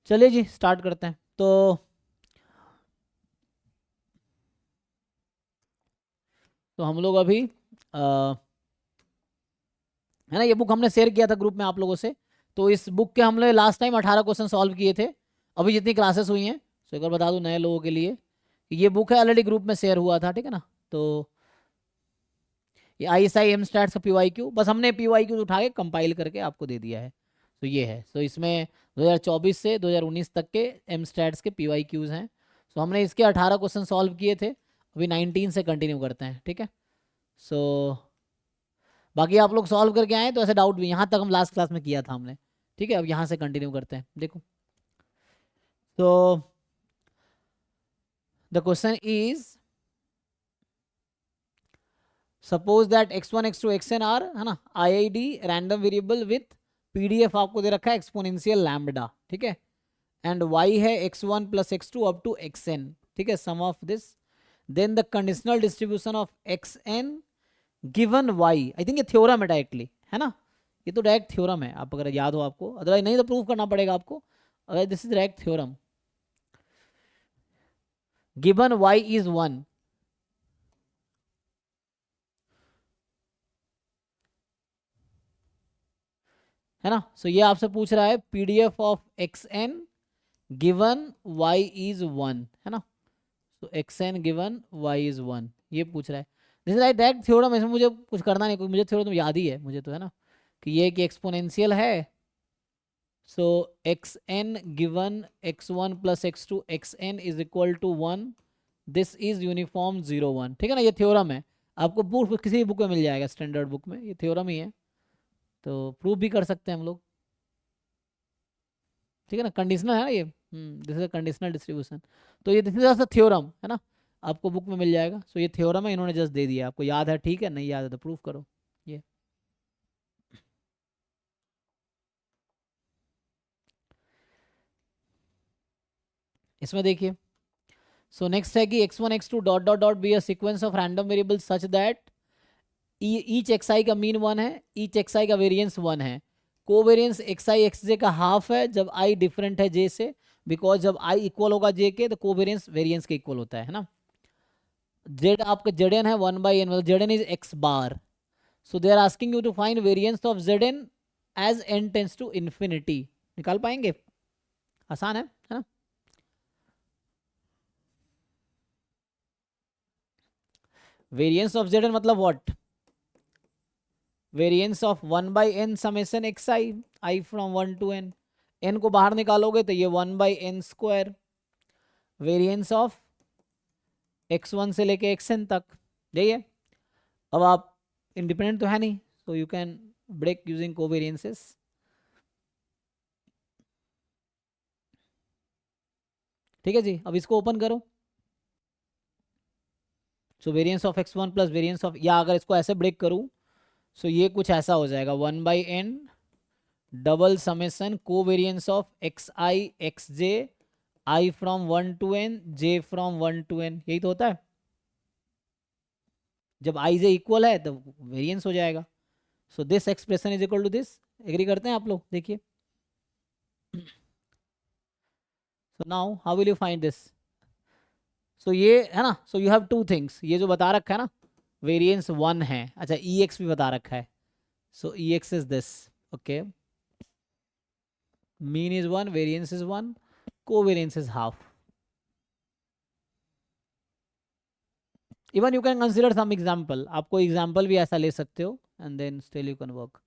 चलिए जी स्टार्ट करते हैं। तो हम लोग अभी है ना, ये बुक हमने शेयर किया था ग्रुप में आप लोगों से। तो इस बुक के हमने लास्ट टाइम 18 क्वेश्चन सॉल्व किए थे। अभी जितनी क्लासेस हुई हैं, तो एक बार बता दूं नए लोगों के लिए, ये बुक है ऑलरेडी ग्रुप में शेयर हुआ था, ठीक है ना। तो ये ISI एम स्टैट्स का PYQ, बस हमने PYQ उठा के कंपाइल करके आपको दे दिया है। तो ये है, तो इसमें 2024 से 2019 तक के एम स्टैट्स के PYQs हैं। सो हमने इसके 18 क्वेश्चन सॉल्व किए थे। अभी 19 से कंटिन्यू करते हैं, ठीक है। सो बाकी आप लोग सॉल्व करके आए तो ऐसे डाउट भी, यहाँ तक हम लास्ट क्लास में किया था हमने, ठीक है। अब यहाँ से कंटिन्यू करते हैं, देखो। तो the question is, suppose that x1 x2 xn are, है ना, IID random variable with PDF आपको दे रखा है एक्सपोनेंशियल लैम्बडा, ठीक है। एंड y है x1 plus x2 up to xn, ठीक है, sum of this. Then the conditional distribution of xn given y, I think ये थ्योरम है डायरेक्टली, है ना। ये तो डायरेक्ट थ्योरम है, आप अगर याद हो आपको, अदरवाइज नहीं तो प्रूव करना पड़ेगा आपको। अगर this is direct theorem, given y is 1, है ना। सो ये आपसे पूछ रहा है PDF of xn given y is 1, है ना। तो xn गिवन y इज 1, ये पूछ रहा है। दिस इज डायरेक्ट थ्योरम, इसमें मुझे कुछ करना नहीं, कोई मुझे थ्योरम तो याद ही है मुझे, तो है ना, कि ये कि एक्सपोनेंशियल है। So xn given x1 plus x2 xn is equal to 1, this is uniform 0 1, ठीक है ना। ये थ्योरम है, आपको प्रूफ किसी बुक में मिल जाएगा, स्टैंडर्ड बुक में, ये थ्योरम ही है। तो प्रूफ भी कर सकते हैं हम लोग, ठीक है ना। कंडीशनल है ना ये, दिस इज कंडीशनल डिस्ट्रीब्यूशन। तो ये दिस इज थ्योरम, है ना, आपको बुक में मिल जाएगा। सो ये थ्योरम है, इन्होंने जस्ट दे दिया, आपको याद है, ठीक है, नहीं याद है तो प्रूफ करो ये। इसमें देखिए, सो नेक्स्ट है कि x1 x2 dot dot dot be a sequence of random variable such that each xi का मीन 1 है, ईच xi का वेरिएंस 1 है। कोवेरियंस xi xj का हाफ है जब i डिफरेंट है j से, बिकॉज जब i इक्वल होगा j के तो कोवेरियंस वेरिएंस के इक्वल होता है ना। z आपका Zn है 1/n, मतलब Zn is x bar. So they are asking you to find variance of Zn as n tends to infinity. निकाल पाएंगे? आसान है ना। वेरिएंस ऑफ Zn मतलब what? Variance of 1/n summation xi, i from 1 to n, n को बाहर निकालोगे तो ये 1/n square, variance of x1 से लेके xn तक, यही है। अब आप इंडिपेंडेंट तो है नहीं, so you can break using covariances. ठीक है जी, अब इसको ओपन करो। So variance of x1 plus variance of, या अगर इसको ऐसे ब्रेक करूं, सो ये कुछ ऐसा हो जाएगा 1/n double summation covariance of xi xj, i from 1 to n, j from 1 to n, यही तो होता है। जब i j इक्वल है तो वेरिएंस हो जाएगा। So this expression is equal to this. Agree करते हैं आप लोग? देखिए, so now how will you find this? So ये है ना, so you have two things, ये जो बता रखा है ना, वेरिएंस 1 है, अच्छा EX भी बता रखा है। So EX is this, okay, mean is 1, variance is 1, covariance is half. Even you can consider some example, आप कोई एग्जाम्पल भी ऐसा ले सकते हो and then still you can work.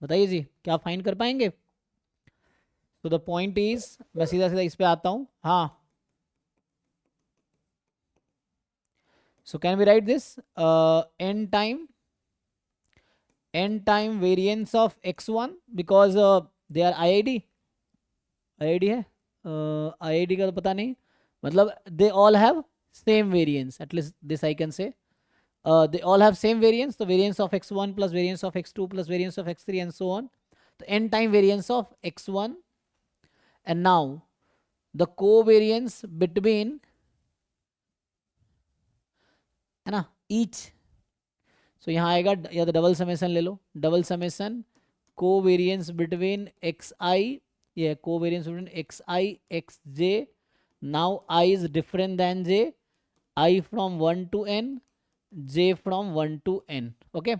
बताइए जी, क्या फाइंड कर पाएंगे? तो द पॉइंट इज, मैं सीधा सीधा इस पे आता हूं, हाँ। So can we write this, n time variance of x1, because they are IID है, IID का तो पता नहीं, मतलब they all have same variance, at least this I can say, they all have same variance, the variance of x1 plus variance of x2 plus variance of x3 and so on, the n time variance of x1, and now the covariance between है ना, each. सो यहाँ आएगा या तो double summation ले लो, double summation covariance between x i, ये covariance between x i x j, now i is different than j, I from 1 to n, j from 1 to n. Okay,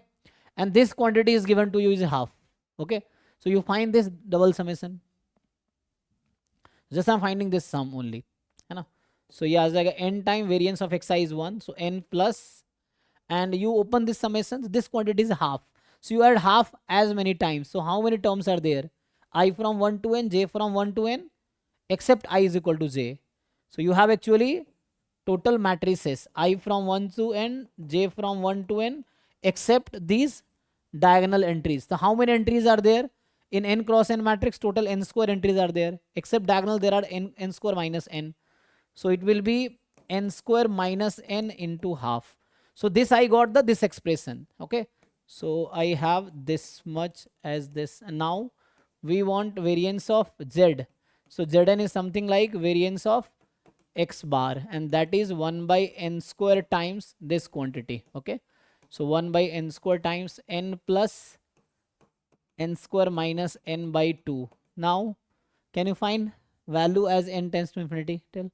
and this quantity is given to you is half. Okay, so you find this double summation. Just I'm finding this sum only, है ना. So ये आ जाएगा n time variance of xi is 1, so n plus, and you open this summation, this quantity is half, so you add half as many times. So how many terms are there? I from 1 to n, j from 1 to n, except I is equal to j. So you have actually total matrices I from 1 to n, j from 1 to n, except these diagonal entries. So how many entries are there in n cross n matrix? Total n square entries are there, except diagonal there are n square minus n. So it will be n square minus n into half. So this I got this expression. Okay, so I have this much as this, and now we want variance of z. So zn is something like variance of x bar, and that is 1 by n square times this quantity. Okay, so 1 by n square times n plus n square minus n by 2. Now can you find value as n tends to infinity? Tell.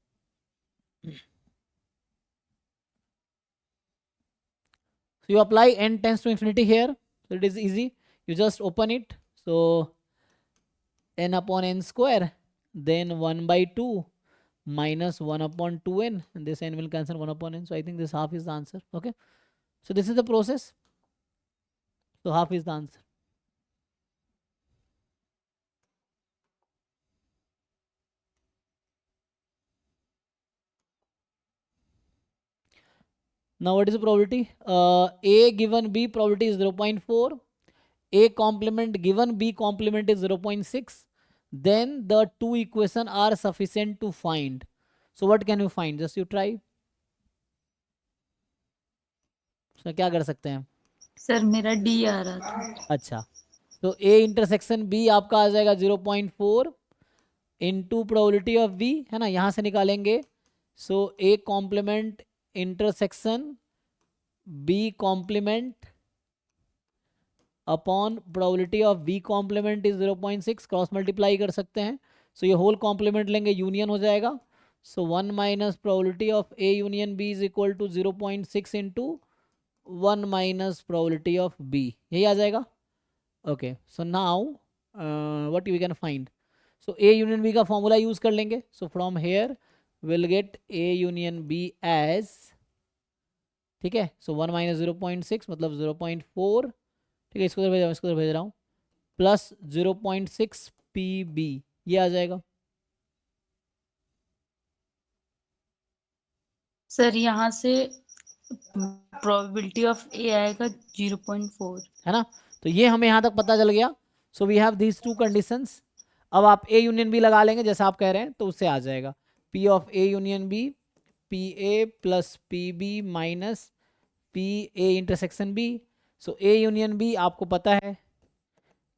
So you apply n tends to infinity here, so it is easy, you just open it. So n upon n square, then 1 by 2 minus 1 upon 2n, and this n will cancel 1 upon n. So I think this half is the answer. Okay, so this is the process. So half is the answer. Now what is the probability? A given B probability is 0.4. A complement given B complement is 0.6. Then the two equations are sufficient to find. So what can you find? Just you try. So क्या कर सकते हैं? Sir मेरा D आ रहा था. अच्छा, तो A intersection B आपका आ जाएगा 0.4 इंटू प्रोबेबिलिटी ऑफ B, है ना, यहाँ से निकालेंगे. So A complement intersection B complement upon probability of B complement is 0.6, cross multiply कर सकते हैं. सो ये होल कॉम्प्लीमेंट लेंगे, यूनियन हो जाएगा. So 1 minus probability of A union B is equal to 0.6 into 1 minus probability of B, यही आ जाएगा. Okay, so now what we can find. So A union B का फॉर्मूला यूज कर लेंगे. So from here will get A union B as, ठीक है, सो 1 minus 0.6 मतलब 0.4, ठीक है, इसको भेज रहा हूँ, इसको भेज रहा हूँ, प्लस 0.6 PB, ये आ जाएगा. सर यहाँ से प्रोबेबिलिटी ऑफ ए आएगा 0.4, है ना, तो ये हमें यहाँ तक पता चल गया. So we have these two conditions. अब आप A यूनियन B लगा लेंगे जैसा आप कह रहे हैं, तो उससे आ जाएगा P of A union B, PA plus PB minus PA intersection B. So A union B आपको पता है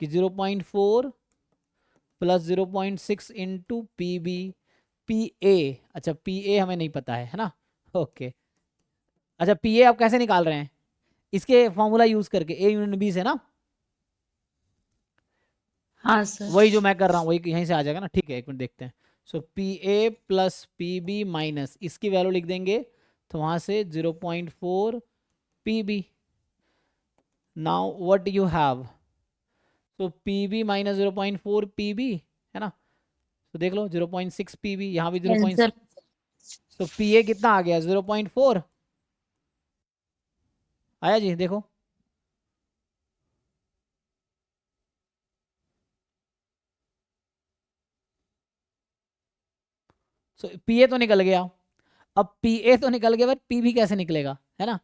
कि 0.4 प्लस 0.6 इंटू PB, PA, अच्छा PA हमें नहीं पता है ना. ओके, अच्छा PA आप कैसे निकाल रहे हैं? इसके फॉर्मूला यूज करके A यूनियन B से ना. हाँ सर. वही जो मैं कर रहा हूँ वही यहीं से आ जाएगा ना. ठीक है, एक मिनट देखते हैं. सो PA प्लस PB माइनस इसकी वैल्यू लिख देंगे, तो वहां से 0.4 PB. Now what you have, so PB minus 0.4 PB, है ना. तो देख लो 0.6 PB, यहाँ भी 0.6. आंसर सो PA कितना आ गया? 0.4 आया जी, देखो. सो PA तो निकल गया. अब PA तो निकल गया, बट PB कैसे निकलेगा, है ना.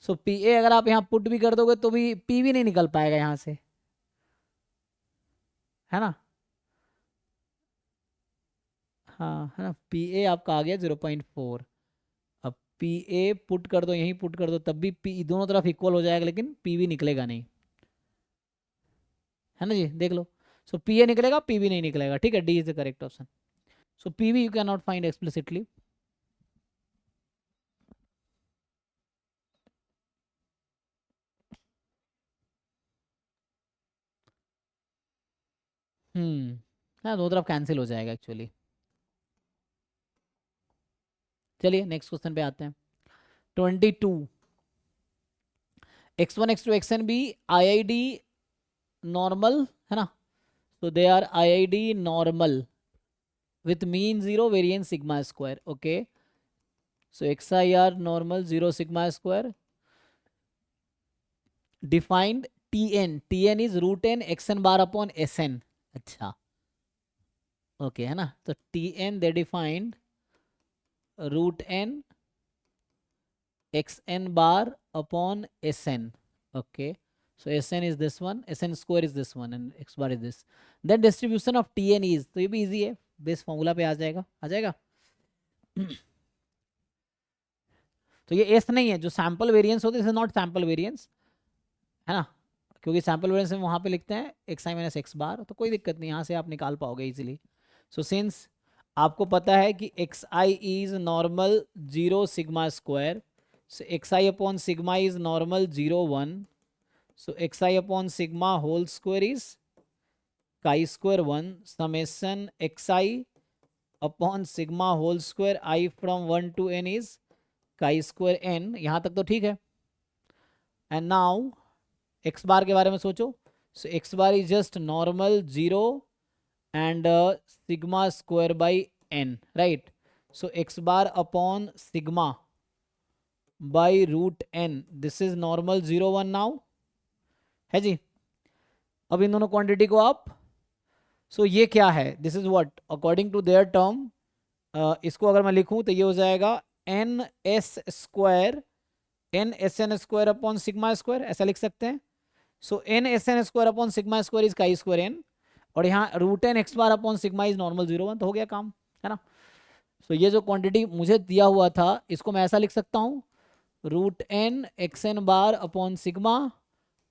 सो PA अगर आप यहाँ पुट भी कर दोगे तो भी PB नहीं निकल पाएगा यहाँ से, है ना. हाँ, है ना, PA आपका आ गया 0.4. अब PA पुट कर दो, यहीं पुट कर दो, तब भी P दोनों तरफ इक्वल हो जाएगा, लेकिन PB निकलेगा नहीं, है ना जी, देख लो. सो PA निकलेगा, PB नहीं निकलेगा. ठीक है, D is the correct option. So PB you can not find explicitly. हाँ, दोनों तरफ कैंसिल हो जाएगा एक्चुअली। चलिए नेक्स्ट क्वेश्चन पे आते हैं। 22 x1 x2 xn भी IID नॉर्मल है ना, so they are IID normal with mean 0 variance sigma square. Okay, so xi are normal 0 sigma square. Defined tn is root n xn bar upon sn. अच्छा okay है ना, तो tn they defined root n xn bar upon sn. Okay, so sn is this one, sn square is this one, and x bar is this. Then distribution of tn is, तो ये भी easy है, base formula पे आ जाएगा, आ जाएगा। तो ये S नहीं है, जो सैंपल वेरिएंस होते हैं नॉट सैंपल वेरिएंस है ना, क्योंकि सैंपल वेरिएंस में वहां पे लिखते हैं एक्स आई माइनस एक्स बार, तो कोई दिक्कत नहीं, यहाँ से आप निकाल पाओगे इजीली। सो सिंस आपको पता है कि x i is normal 0 sigma square, so x i upon sigma is normal 0 1, so x i upon sigma whole square is chi square 1 summation x i upon sigma whole square i from 1 to n is chi square n। यहाँ तक तो ठीक है। And now x बार के बारे में सोचो, so x bar is just normal 0 and sigma square by n, right. So x bar upon sigma by root n, this is normal 0 1 now है जी। अब इन दोनों क्वांटिटी को आप, सो ये क्या है, this is what according to their term, इसको अगर मैं लिखूं तो ये हो जाएगा n s square, n s n square upon sigma square, ऐसा लिख सकते हैं। So n s n square upon sigma square is chi square n, और यहाँ root n x bar upon sigma is normal 0 1, तो हो गया काम है ना। सो ये जो क्वांटिटी मुझे दिया हुआ था इसको मैं ऐसा लिख सकता हूँ, root n x n bar upon sigma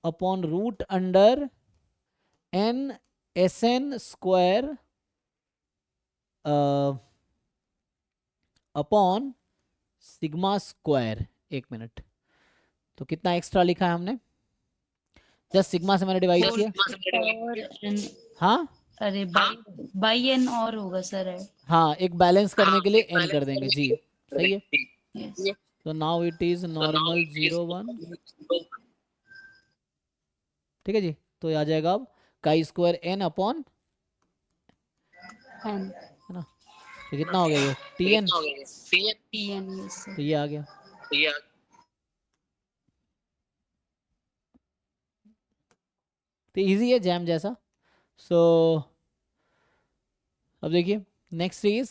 upon root under n s n square upon sigma square. एक मिनट, तो कितना एक्स्ट्रा लिखा है हमने, जस्ट सिग्मा से मैंने डिवाइड किया। और n, हाँ अरे बाई n और होगा सर है। हाँ, एक बैलेंस करने के लिए एन कर देंगे जी, सही है। यस तो नाउ इट इज नॉर्मल 0 1, ठीक है जी। तो ये आ जाएगा अब काई स्क्वायर एन अपॉन, n है ना, तो कितना हो गया ये टी एन, tn यस तो ये आ गया। तो इजी है जैम जैसा। सो अब देखिए next is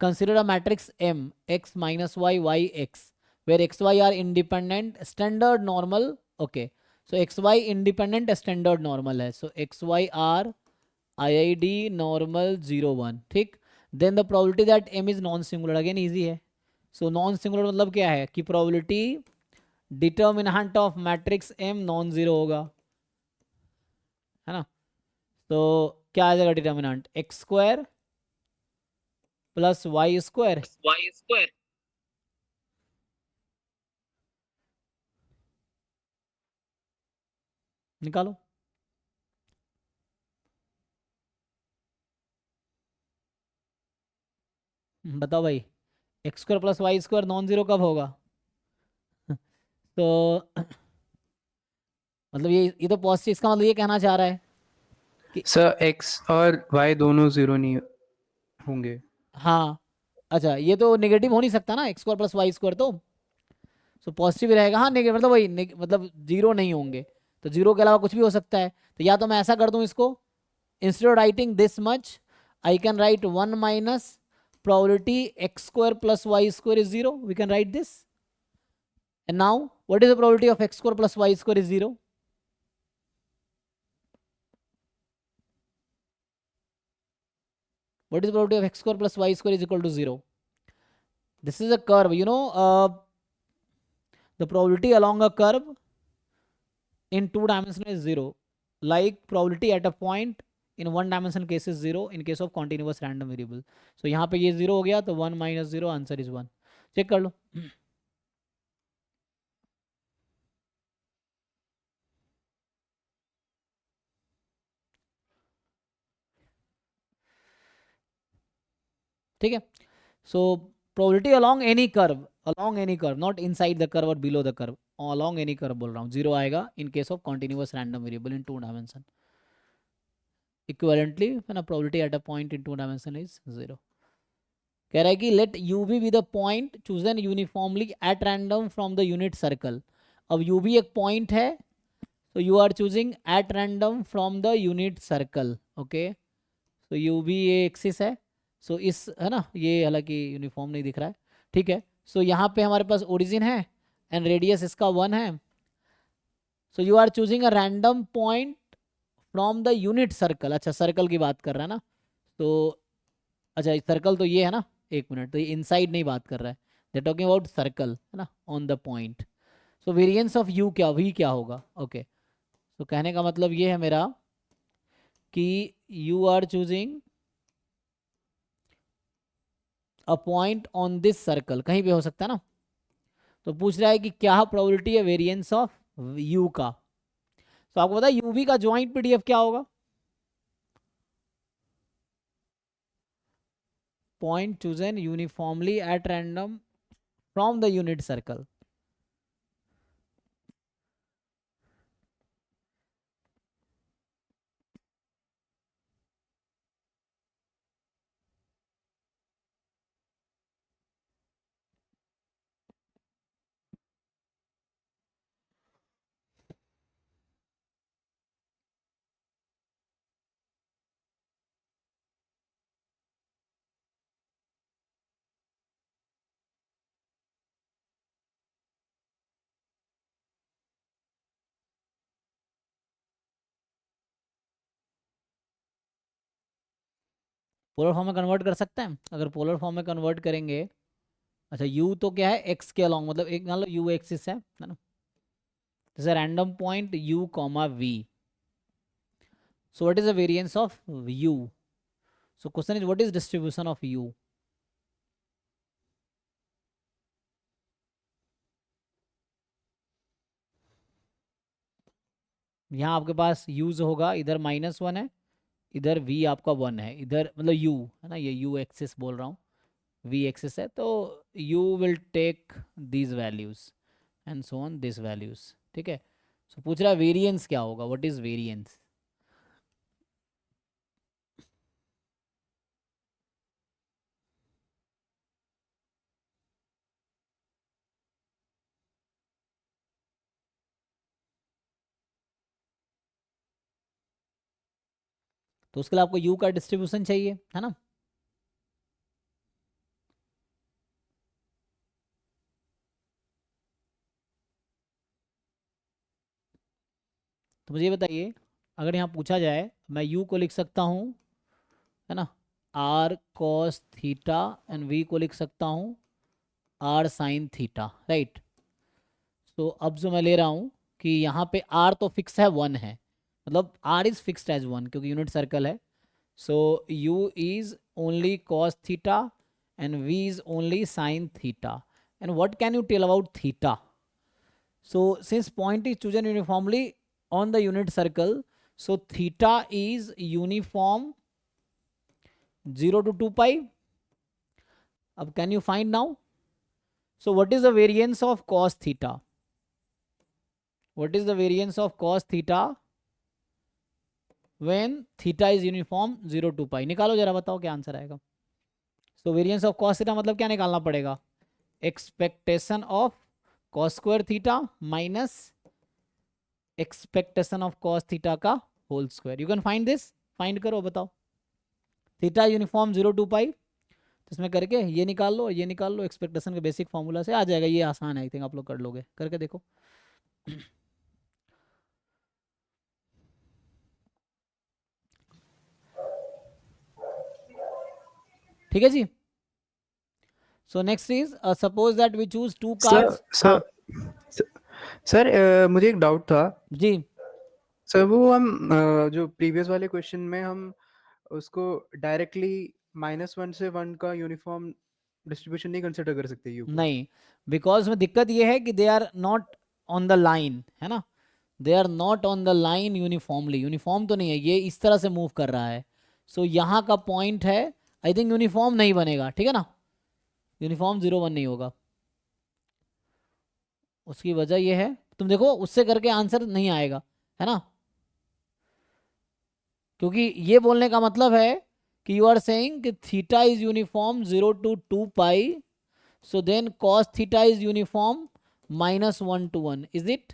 consider a matrix m x minus y y x where x y are independent standard normal. Okay, so x y independent standard normal है, so x y are IID normal 0 1, ठीक। Then the probability that m is non singular, again easy है। So non singular मतलब क्या है कि probability determinant of matrix m non zero होगा, है ना। तो क्या आ जाएगा determinant, x square plus y square, निकालो। बताओ भाई, x square plus y square non zero कब होगा? तो मतलब ये तो पॉजिटिव, इसका मतलब ये कहना चाह रहा है कि सर एक्स और वाई दोनों जीरो नहीं होंगे। हाँ, अच्छा ये तो नेगेटिव हो नहीं सकता ना, x square plus y square, तो सो पॉजिटिव रहेगा। हाँ नेगेटिव मतलब वही मतलब जीरो नहीं होंगे, तो जीरो के अलावा कुछ भी हो सकता है। तो या तो मैं ऐसा कर दूं इसको, instead of writing this much I can write 1 minus probability x square plus y square is 0, we can write this. And now what is the probability of x square plus y square is 0? What is the probability of x square plus y square is equal to 0? This is a curve, you know, the probability along a curve in 2 dimension is 0, like probability at a point in 1 dimension case is 0 in case of continuous random variable. So यहाँ पे ये 0 हो गया, तो 1 minus 0 answer is 1। Check कर लो। ठीक है. So probability along any curve, not inside the curve or below the curve, along any curve बोल रहा हूँ, 0 आएगा in case of continuous random variable in 2 dimension. Equivalently, है ना, probability at a point in 2 dimension is 0. कह रहा है कि let UV be the point chosen uniformly at random from the unit circle. अब UV एक point है, so you are choosing at random from the unit circle. Okay, so UV ये axis है, so इस, है ना, ये हालांकि यूनिफॉर्म नहीं दिख रहा है, ठीक है. सो यहाँ पे हमारे पास ओरिजिन है एंड रेडियस इसका 1 है. So you are choosing a random point from the unit circle. अच्छा, सर्कल की बात कर रहा है ना, तो अच्छा सर्कल तो ये है ना, एक मिनट, तो ये इनसाइड नहीं बात कर रहा है, दे टॉकिंग अबाउट सर्कल, है ना, on the point. So variance of you क्या, वी क्या होगा. ओके, तो कहने का मतलब ये है मेरा कि you are choosing a point on this circle, कहीं भी हो सकता है ना. तो पूछ रहा है कि क्या प्रोबेबिलिटी है वेरिएंस ऑफ यू का. तो आपको पता है यूवी का ज्वाइंट पीडीएफ क्या होगा. Point chosen uniformly at random from the unit circle. Polar form में कन्वर्ट कर सकते हैं. अगर पोलर फॉर्म में कन्वर्ट करेंगे, अच्छा यू तो क्या है, एक्स के अलॉन्ग, मतलब एक मान लो यू एक्सिस है ना, जैसे random point u comma v. So what is the variance of u. So question is what is distribution of u. यहाँ आपके पास यूज होगा, इधर -1 है, इधर v आपका 1 है, इधर मतलब u है ना, ये u एक्सिस बोल रहा हूँ, v एक्सिस है, तो you will take these values and so on this values. ठीक है. सो पूछ रहा है वेरिएंस क्या होगा, व्हाट इज वेरिएंस. तो उसके लिए आपको u का डिस्ट्रीब्यूशन चाहिए, है ना. तो मुझे ये बताइए, अगर यहाँ पूछा जाए, मैं u को लिख सकता हूँ, है ना, r cos theta, and v को लिख सकता हूँ r sin थीटा, राइट. तो अब जो मैं ले रहा हूँ कि यहाँ पे r तो फिक्स है, 1 है, मतलब r इज फिक्स्ड एज 1 क्योंकि यूनिट सर्कल है. So u is only cos theta and v is only sin theta. And what can you tell about theta. So since point is chosen uniformly on the unit circle, so theta is uniform 0 to 2 pi. अब can you find now. So what is the variance of cos theta. What is the variance of cos theta when theta is uniform 0 to pi. निकालो जरा, बताओ क्या answer आएगा. So variance of cos theta मतलब क्या निकालना पड़ेगा, expectation of cos square theta minus expectation of cos theta का whole square. You can find this, find करो, बताओ. थीटा यूनिफॉर्म 0 to pi, तो इसमें करके ये निकाल लो, ये निकाल लो, एक्सपेक्टेशन के बेसिक फॉर्मूला से आ जाएगा. ये आसान है, आई थिंक आप लोग कर लोगे, करके देखो. ठीक है जी. So next is suppose that we choose 2 cards. Sir मुझे एक डाउट था जी. सर. वो हम जो प्रीवियस वाले क्वेश्चन में हम उसको डायरेक्टली -1 से 1 का यूनिफॉर्म डिस्ट्रीब्यूशन नहीं कंसिडर कर सकते यू को. नहीं, बिकॉज में दिक्कत ये है कि they are not on the line, है ना, they are not on the line uniformly. Uniform तो नहीं है, ये इस तरह से मूव कर रहा है. सो यहाँ का पॉइंट है आई थिंक यूनिफॉर्म नहीं बनेगा, ठीक है ना, यूनिफॉर्म 0 1 नहीं होगा। उसकी वजह ये है, तुम देखो उससे करके आंसर नहीं आएगा, है ना, क्योंकि ये बोलने का मतलब है कि यू आर सेइंग कि theta is uniform 0 to 2 pi, so then cos theta is uniform -1 to 1, is it?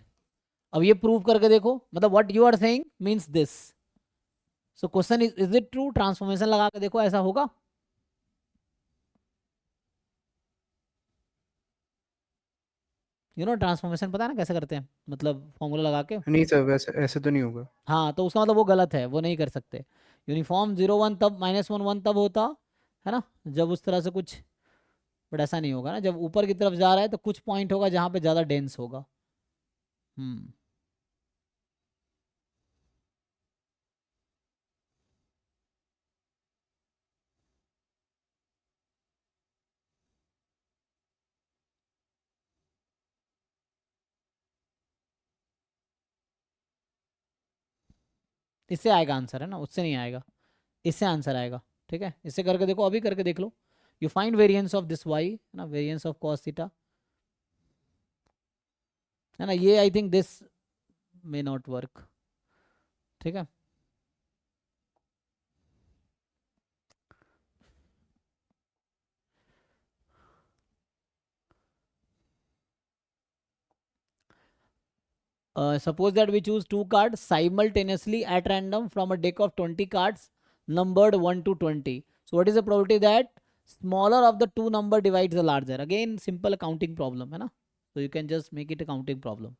अब ये प्रूव करके देखो, मतलब what you are saying means this. So question is it true, transformation लगा के देखो ऐसा होगा। ट्रांसफॉर्मेशन पता है ना कैसे करते हैं, मतलब फॉर्मूला लगा के। नहीं सर, वैसे ऐसे तो नहीं होगा। हाँ, तो उसका मतलब वो गलत है, वो नहीं कर सकते। यूनिफॉर्म 0 1 तब, -1 1 तब होता है ना, जब उस तरह से कुछ, बट ऐसा नहीं होगा ना, जब ऊपर की तरफ जा रहा है तो कुछ पॉइंट होगा जहाँ पे ज़्यादा डेंस होगा। हम्म इससे आएगा आंसर, है ना, उससे नहीं आएगा, इससे आंसर आएगा। ठीक है, इससे करके देखो, अभी करके देख लो। You find variance of this y, है ना, वेरिएंस ऑफ कॉस थीटा, है ना, ये I think this may not work. ठीक है, suppose that we choose two cards simultaneously at random from a deck of 20 cards numbered 1 to 20. So what is the probability that smaller of the two number divides the larger? Again, simple accounting problem, है ना, so you can just make it a counting problem.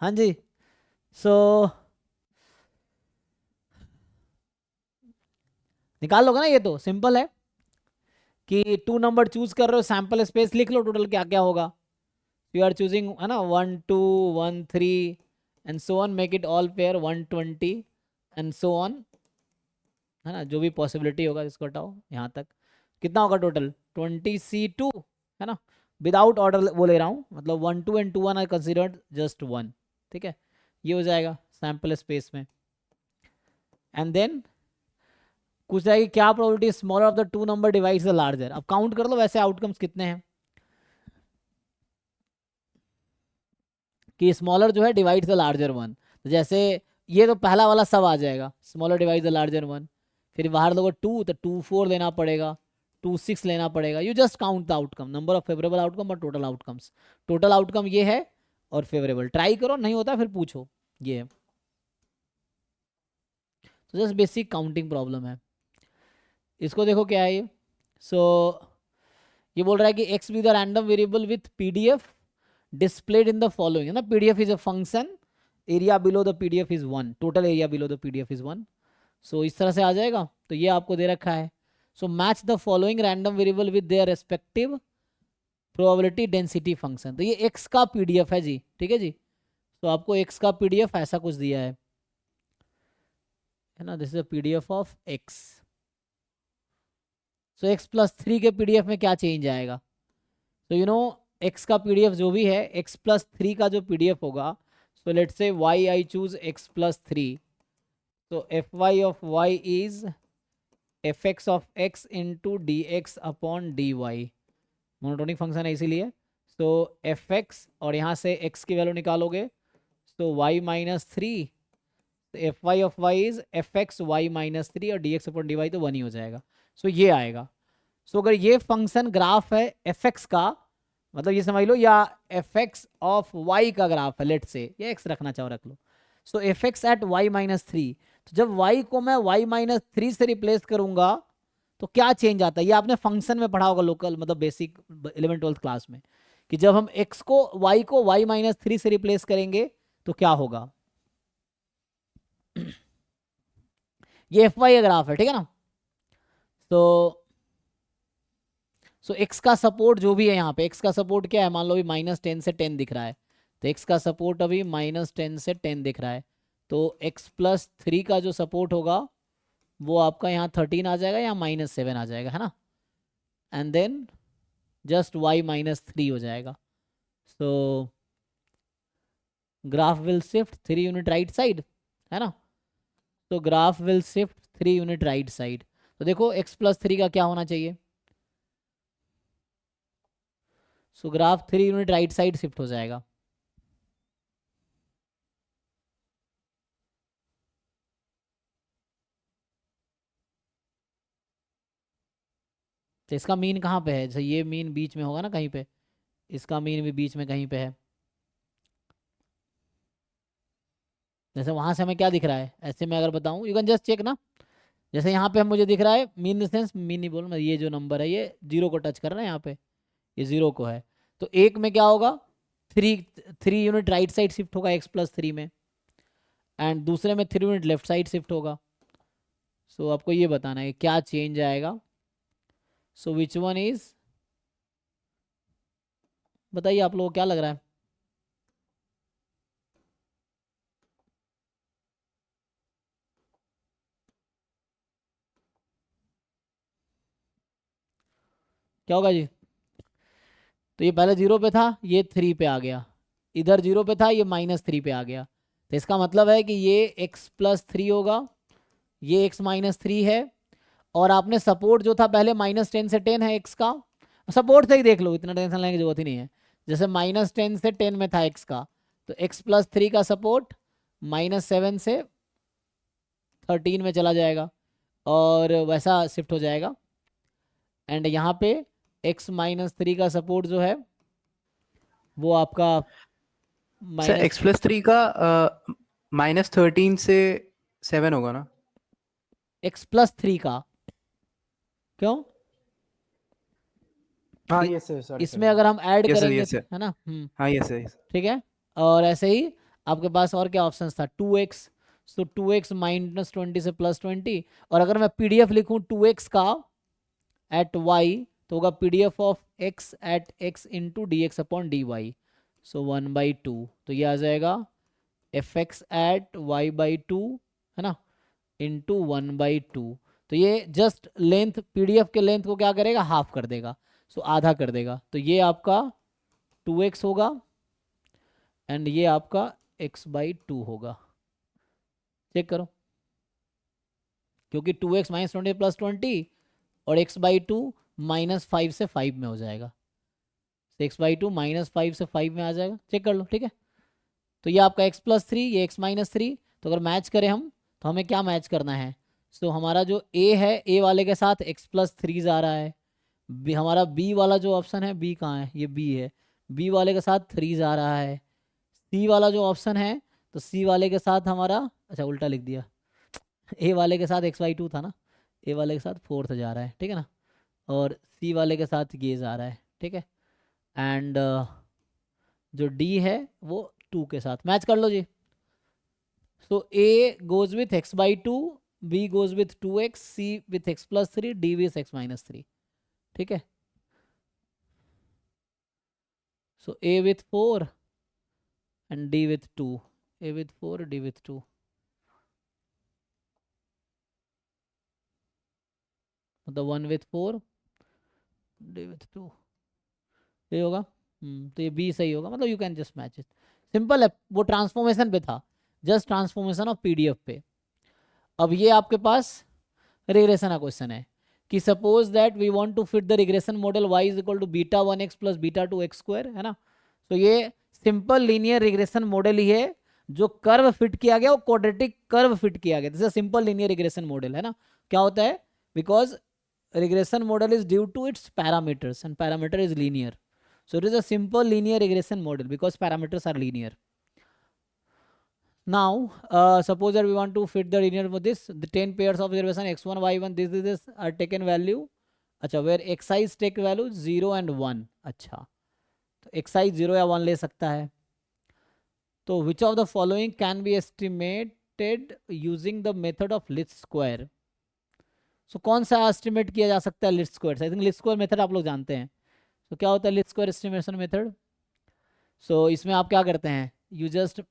हाँ जी, so निकाल लोगे ना, ये तो simple है कि टू नंबर चूज कर रहे हो, सैंपल स्पेस लिख लो टोटल क्या क्या होगा। यू आर चूजिंग, है ना, 1 2 1 3 and so on, make it all pair 120 and so on, है ना, जो भी पॉसिबिलिटी होगा इसको हटाओ यहाँ तक। कितना होगा टोटल? 20C2, है ना, विदाउट ऑर्डर वो ले रहा हूँ, मतलब 1 2 एंड 2 1 आर कंसिडर्ड जस्ट 1। ठीक है, ये हो जाएगा सैंपल स्पेस में। एंड देन कुछ जाएगी क्या probability smaller of the two number divides the larger. अब काउंट कर लो वैसे आउटकम्स कितने हैं, कि स्मॉलर जो है डिवाइड्स द लार्जर वन, तो जैसे ये तो पहला वाला सब आ जाएगा, smaller divides the larger one. फिर बाहर लोगो 2, तो 2 4 लेना पड़ेगा, 2 6 लेना पड़ेगा। You just count the outcome, number of favourable outcome और टोटल आउटकम्स। टोटल आउटकम ये है और फेवरेबल, ट्राई करो, नहीं होता फिर पूछो। ये है, तो जस्ट बेसिक काउंटिंग प्रॉब्लम है। इसको देखो क्या है ये। सो ये बोल रहा है कि x be the random variable with PDF displayed in the following, है ना, pdf is a function, area below the pdf is 1, total area below the pdf is 1। so इस तरह से आ जाएगा, तो ये आपको दे रखा है। so match the following random variable with their respective probability density function। तो ये x का pdf है जी, ठीक है जी, तो आपको x का pdf ऐसा कुछ दिया है ना, this is a pdf of x। so x plus 3 के pdf में क्या चेंज आएगा, तो यू नो x का pdf जो भी है, x plus 3 का जो pdf होगा, so let's say y I choose x plus 3, so fy of y is fx of x into dx upon dy, monotonic function है इसीलिए। so fx और यहाँ से x की वैल्यू निकालोगे, so y minus 3, तो fy of y is fx y minus 3 और dx upon dy तो 1 ही हो जाएगा। so ये आएगा। so अगर ये फंक्शन ग्राफ है fx का, मतलब ये समझ लो, या एफ एक्स ऑफ वाई का ग्राफ है, लेट से, या एक्स रखना चाहो रख लो। So f x at y minus 3, तो जब वाई को मैं वाई माइनस 3 से रिप्लेस करूंगा तो क्या चेंज आता है, ये आपने फंक्शन में पढ़ा होगा लोकल, मतलब बेसिक 11th 12th क्लास में, कि जब हम एक्स को वाई माइनस 3 से रिप्लेस करेंगे तो क्या होगा। ये एफ वाई का ग्राफ है, ठीक है ना, तो सो एक्स का सपोर्ट जो भी है यहाँ पे, एक्स का सपोर्ट क्या है, मान लो अभी -10 से 10 दिख रहा है, तो एक्स का सपोर्ट अभी -10 से 10 दिख रहा है, तो x+3 का जो सपोर्ट होगा वो आपका यहाँ 13 आ जाएगा या -7 आ जाएगा, है ना, एंड देन जस्ट y-3 हो जाएगा. सो graph will shift 3 unit right side, है ना, तो graph will shift 3 unit right side. तो देखो x+3 का क्या होना चाहिए, सो graph 3 unit right side shift हो जाएगा. तो इसका मीन कहाँ पे है, जैसे ये मीन बीच में होगा ना कहीं पे, इसका मीन भी बीच में कहीं पे है. जैसे वहां से हमें क्या दिख रहा है, ऐसे मैं अगर बताऊं, यू कैन जस्ट चेक ना, जैसे यहाँ पे मुझे दिख रहा है मीन सेंस, मीन नहीं बोलूँ मैं, ये जो नंबर है ये 0 को टच कर रहा है यहाँ पे, ये 0 को है, तो एक में क्या होगा, 3 यूनिट राइट साइड शिफ्ट होगा x+3 में, एंड दूसरे में 3 यूनिट लेफ्ट साइड शिफ्ट होगा. सो आपको ये बताना है क्या चेंज आएगा. सो विच वन इज, बताइए आप लोगों को क्या लग रहा है. क्या होगा जी, तो ये पहले 0 पे था, ये 3 पे आ गया, इधर 0 पे था, ये -3 पे आ गया, तो इसका मतलब है कि ये x+3 होगा, ये x-3 है, और आपने सपोर्ट जो था पहले -10 से 10 है x का, सपोर्ट से ही देख लो, इतना टेंशन लेने की जरूरत ही नहीं है, जैसे -10 से 10 में था x का, तो x+3 का सपोर्ट -7 से 13 में चला जाएगा और वैसा शिफ्ट हो जाएगा, एंड यहाँ पे x-3 का सपोर्ट जो है वो आपका सर x+3 का -13 से 7 होगा ना. x+3 का, क्यों, हाँ इ- यस सर, सॉरी इसमें अगर हम ऐड यस सर, करेंगे यस सर, है ना, हाँ यस सर. ठीक है, और ऐसे ही आपके पास और क्या ऑप्शन था, 2x, सो 2x -20 से +20, और अगर मैं पीडीएफ लिखूं 2x का एट y, तो होगा PDF of x at x into dx/dy, so 1/2, तो ये आ जाएगा fx एट y/2, है ना, इंटू 1/2, तो ये जस्ट लेंथ, पीडीएफ के लेंथ को क्या करेगा, हाफ कर देगा, सो आधा कर देगा, तो ये आपका 2x होगा एंड ये आपका x/2 होगा. चेक करो, क्योंकि 2x -20 +20 और x/2 -5 से 5 में हो जाएगा, x/2 -5 से 5 में आ जाएगा, चेक कर लो, ठीक है. तो ये आपका x+3, ये x-3, तो अगर मैच करें हम, तो हमें क्या मैच करना है, सो हमारा जो a है, a वाले के साथ x+3 आ रहा है, हमारा b वाला जो ऑप्शन है, b कहाँ है, ये b है, b वाले के साथ 3 आ रहा है, c वाला जो ऑप्शन है, तो c वाले के साथ हमारा, अच्छा उल्टा लिख दिया, a वाले के साथ x/2 था ना, a वाले के साथ 4 जा रहा है, ठीक है ना, और c वाले के साथ ये जा रहा है, ठीक है, एंड जो d है वो 2 के साथ मैच कर लो जी. सो a goes with x/2, b goes with 2x, c with x+3, d with x-3, ठीक है. सो a with 4 and d with 2, a with 4, d with 2, मतलब 1 with 4, d with 2, ये होगा. तो ये b सही होगा, मतलब you can just match it, simple है, वो ट्रांसफॉर्मेशन पे था, जस्ट ट्रांसफॉर्मेशन ऑफ पीडीएफ पे. अब ये आपके पास रिग्रेशन का क्वेश्चन है कि suppose that we want to fit the regression model y is equal to β1x plus β2x square, है ना, तो ये सिंपल लीनियर रिग्रेशन मॉडल ही है, जो कर्व फिट किया गया, वो क्वाड्रेटिक कर्व फिट किया गया, this is simple linear regression model, है ना. क्या होता है, because regression model is due to its parameters and parameter is linear, so it is a simple linear regression model because parameters are linear. Now suppose that we want to fit the linear for this, the 10 pairs of observation x1 y1 this are taken value, अच्छा, where xi is take value 0 and 1, अच्छा, तो xi 0 या 1 ले सकता है, तो which of the following can be estimated using the method of least square, सो कौन सा एस्टिमेट किया जा सकता है लिस्ट स्क्वायर से? I think list square method आप लोग जानते हैं। तो क्या होता है लिस्ट स्क्वायर एस्टिमेशन मेथड? सो इसमें आप क्या करते हैं, यू जस्ट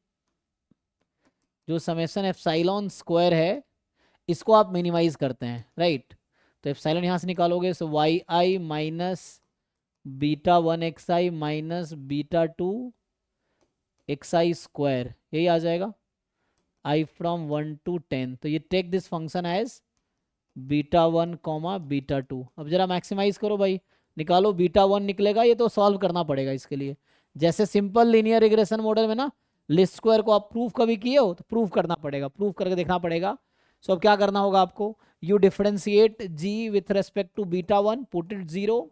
जो समेशन एप्सिलॉन स्क्वायर है इसको आप मिनिमाइज करते हैं, राइट? तो एप्सिलॉन यहाँ से निकालोगे, सो वाई आई माइनस बीटा 1 एक्स आई माइनस बीटा 2 एक्स आई स्क्वायर, यही आ जाएगा आई फ्रॉम 1 to 10। तो ये take this function as beta 1 comma beta 2। अब जरा मैक्सिमाइज करो भाई, निकालो बीटा 1 निकलेगा, ये तो सॉल्व करना पड़ेगा इसके लिए। जैसे सिंपल लीनियर रिग्रेशन मॉडल में ना लिस्ट स्क्वायर को आप प्रूफ कभी किए हो तो प्रूफ करना पड़ेगा, प्रूफ करके देखना पड़ेगा। सो अब क्या करना होगा आपको, you differentiate g with respect to beta 1 put it 0,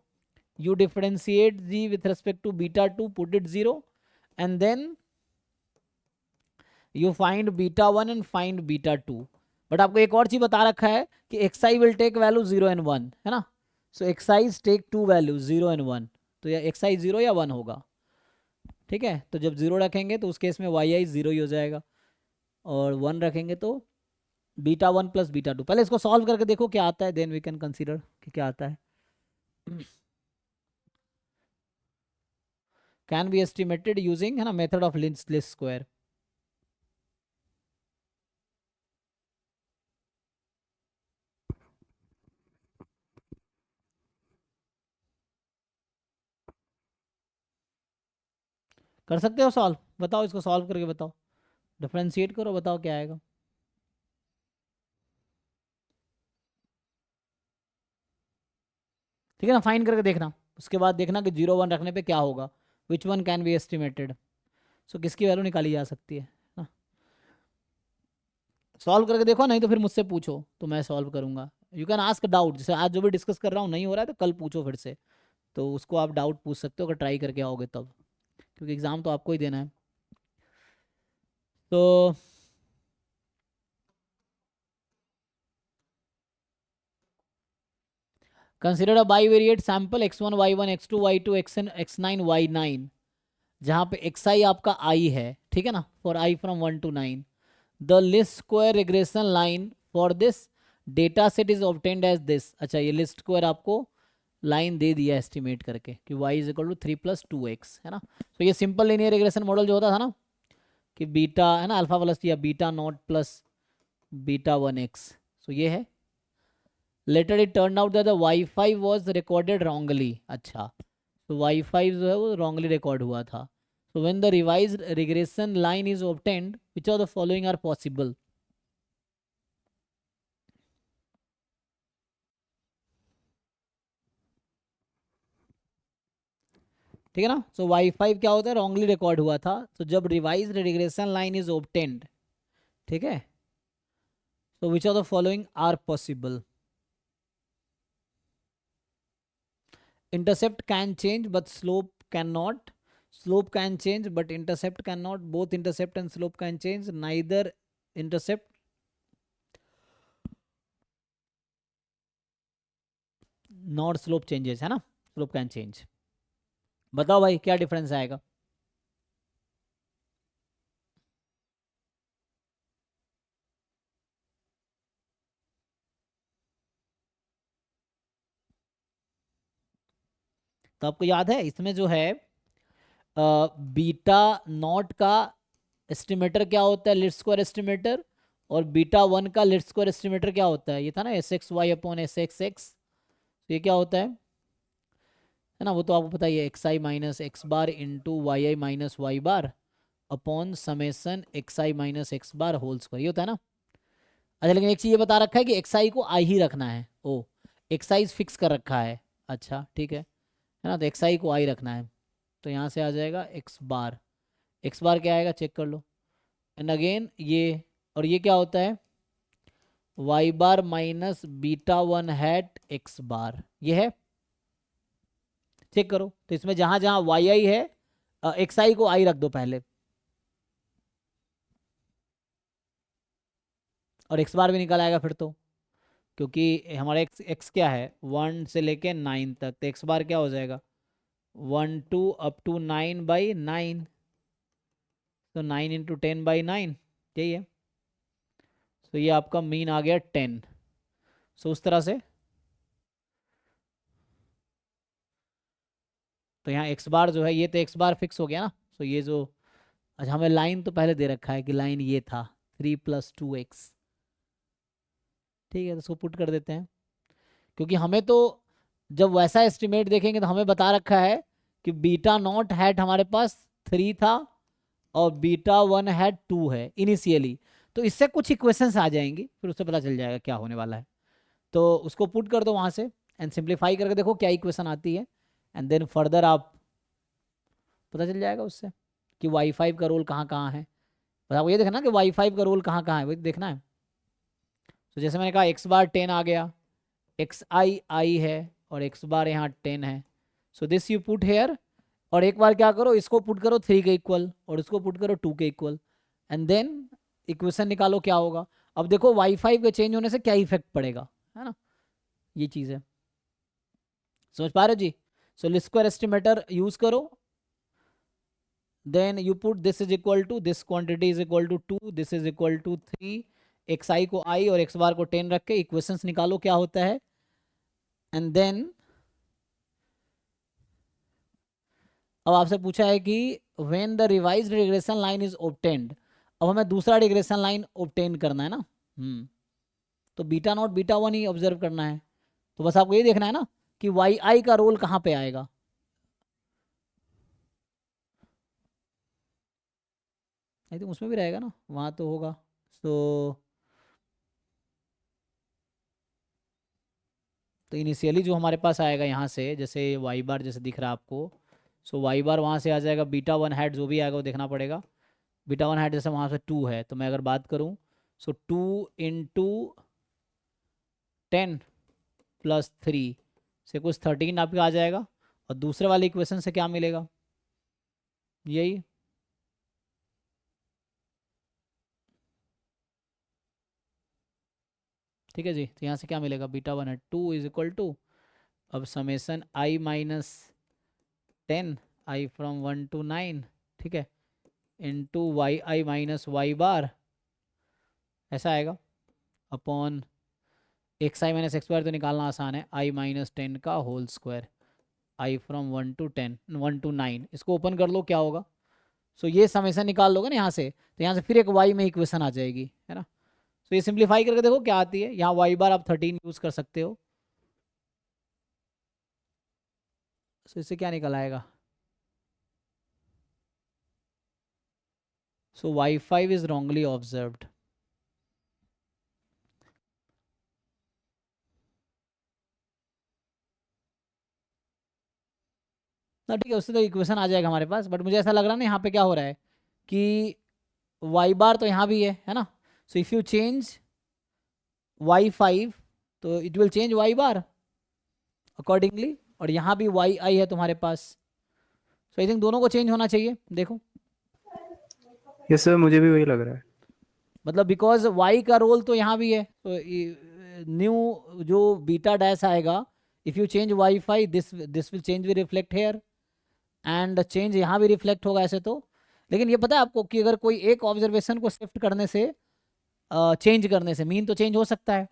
you differentiate g with respect to beta 2 put it 0, and then you find beta 1 and find beta 2। But आपको एक और चीज बता रखा है कि xi will take value 0 and 1, है ना? so xi take two values 0 and 1, तो या xi 0 या 1 होगा, ठीक है? तो जब 0 रखेंगे तो उस केस में yi 0 ही हो जाएगा, और 1 रखेंगे तो बीटा 1 प्लस बीटा 2। पहले इसको सॉल्व करके देखो क्या आता है, देन वी कैन कंसीडर कि क्या आता है। कैन बी एस्टिमेटेड यूजिंग, है ना, मेथड ऑफ लिस्ट स्क्वायर। कर सकते हो सॉल्व? बताओ, इसको सॉल्व करके बताओ, डिफरेंशिएट करो, बताओ क्या आएगा। ठीक है ना, फाइन करके देखना, उसके बाद देखना कि 0 1 रखने पे क्या होगा, which one can be estimated. So किसकी वैल्यू निकाली जा सकती है ना, सॉल्व करके देखो, नहीं तो फिर मुझसे पूछो तो मैं सॉल्व करूंगा। यू कैन आस्क डाउट, जैसे आज जो भी डिस्कस कर रहा हूँ नहीं हो रहा है तो कल पूछो फिर से, तो उसको आप डाउट पूछ सकते हो अगर ट्राई करके आओगे तब, क्योंकि एग्जाम तो आपको ही देना है। तो consider a bivariate sample x1 y1 x2 y2 xn x9 y9, जहाँ पे xi आपका i है, ठीक है ना, for i from 1 to 9। The least square regression line for this data set is obtained as this. अच्छा, ये लिस्ट स्क्वायर आपको लाइन दे दिया एस्टिमेट करके कि y is equal to 3 + 2x, है ना? तो ये सिंपल लीनियर रिग्रेशन मॉडल जो होता था ना कि बीटा, है ना, अल्फा प्लस या beta naught plus beta 1x, सो ये है। Later it turn out that the y was recorded wrongly. अच्छा, तो वाई जो है वो रॉन्गली रिकॉर्ड हुआ था। So when the revised regression line is obtained, which of the following are possible? ठीक है ना, सो y5 क्या होता है, रॉन्गली रिकॉर्ड हुआ था। तो जब revised regression line is obtained, ठीक है, so which of the following are possible? Intercept can change but slope cannot. Slope can change but intercept cannot. Both intercept and slope can change, neither intercept not slope changes, है ना, slope can change. बताओ भाई क्या difference आएगा? तो आपको याद है इसमें जो है बीटा नॉट का एस्टिमेटर क्या होता है, लिस्ट स्क्वायर एस्टिमेटर, और बीटा 1 का लिस्ट स्क्वायर एस्टिमेटर क्या होता है, ये था ना SXY/SXX। तो ये क्या होता है ना, वो तो आपको पता ही है, XI minus x bar into YI minus y bar upon summation XI minus x bar whole square, ये होता है ना। अच्छा, लेकिन एक चीज़ ये बता रखा है कि XI को I ही रखना है। ओ, XI फिक्स कर रखा है, अच्छा ठीक है ना, तो XI को I रखना है। तो यहाँ से आ जाएगा एक्स बार क्या आएगा चेक कर लो, एंड अगेन ये, और ये क्या होता है वाई बार माइनस बीटा 1 हैट एक्स बार, ये है, चेक करो। तो इसमें जहां जहां वाई आई है एक्स आई को आई रख दो पहले, और एक्स बार भी निकल आएगा फिर तो, क्योंकि हमारा एक्स क्या है 1 से लेके 9 तक, तो एक्स बार क्या हो जाएगा 1 2 अप टू 9/9, तो 9 × 10/9, यही है। तो ये आपका मीन आ गया 10। सो उस तरह से तो यहाँ एक्स बार जो है ये तो एक्स बार फिक्स हो गया ना। सो ये जो अच्छा हमें लाइन तो पहले दे रखा है कि लाइन ये था 3 + 2x, ठीक है, तो इसको पुट कर देते हैं क्योंकि हमें तो जब वैसा एस्टिमेट देखेंगे तो हमें बता रखा है कि बीटा नॉट हैट हमारे पास 3 था और बीटा 1 हैट 2 है इनिशियली। तो इससे कुछ इक्वेशंस आ जाएंगी, फिर उससे पता चल जाएगा क्या होने वाला है। तो उसको पुट कर दो वहाँ से एंड सिंप्लीफाई करके देखो क्या इक्वेशन आती है एंड देन फर्दर आप पता चल जाएगा उससे कि y5 का रोल कहाँ कहाँ है। बस आपको ये देखना कि y5 का रोल कहाँ कहाँ है, वही देखना है। तो जैसे मैंने कहा x बार 10 आ गया, xi है और x बार यहाँ 10 है। So this you put here और एक बार क्या करो, इसको पुट करो 3 के इक्वल और इसको पुट करो 2 के इक्वल एंड देन इक्वेशन निकालो क्या होगा। अब देखो y5 के चेंज होने से क्या इफेक्ट पड़ेगा, है ना, ये चीज़ है। समझ पा रहे हो जी। सो लीस्ट स्क्वायर एस्टिमेटर यूज करो, then you put this is equal to this quantity is equal to 2, this is equal to 3, xi को i और x बार को 10 रख के इक्वेशंस निकालो क्या होता है एंड देन अब आपसे पूछा है कि when the revised regression line is obtained, अब हमें दूसरा रिग्रेशन लाइन ऑब्टेन करना है ना। तो beta not beta 1 he observe करना है। तो बस आपको ये देखना है ना कि वाई आई का रोल कहाँ पे आएगा। आई थिंक उसमें भी रहेगा ना, वहाँ तो होगा। तो इनिशियली जो हमारे पास आएगा यहाँ से, जैसे वाई बार जैसे दिख रहा है आपको, सो वाई बार वहाँ से आ जाएगा, बीटा 1 हैट जो भी आएगा वो देखना पड़ेगा। बीटा 1 हैट जैसे वहाँ से 2 है, तो मैं अगर बात करूँ सो 2 × 10 + 3 से कुछ 13 आपका आ जाएगा और दूसरे वाले इक्वेशन से क्या मिलेगा, यही ठीक है जी। तो यहाँ से क्या मिलेगा, बीटा 1 है 2 = अब summation i - 10 i from 1 to 9, ठीक है, इंटू yi - y बार ऐसा आएगा अपॉन xi - x बार तो निकालना आसान है, i - 10 का whole square i from 1 to 10 1 to 9, इसको ओपन कर लो क्या होगा। सो ये समेसन निकाल लोगे ना यहाँ से, तो यहाँ से फिर एक y में इक्वेशन आ जाएगी, है ना। सो ये सिंप्लीफाई करके देखो क्या आती है। यहाँ y बार आप 13 यूज़ कर सकते हो। सो इससे क्या निकल आएगा, so y5 is wrongly observed। ना ठीक है, उससे तो इक्वेशन आ जाएगा हमारे पास, बट मुझे ऐसा लग रहा है ना यहाँ पे क्या हो रहा है कि y बार तो यहाँ भी है ना। So if you change y5 तो it will change y bar accordingly, और यहाँ भी yi है तुम्हारे पास। सो आई थिंक दोनों को चेंज होना चाहिए। देखो यस सर, मुझे भी वही लग रहा है। मतलब बिकॉज y का रोल तो यहाँ भी है, तो न्यू जो बीटा डैश आएगा, if you change y5 this will change, will reflect here and change यहाँ भी रिफ्लेक्ट होगा ऐसे तो। लेकिन ये पता है आपको कि अगर कोई एक ऑब्जर्वेशन को शिफ्ट करने से चेंज करने से मीन तो चेंज हो सकता है।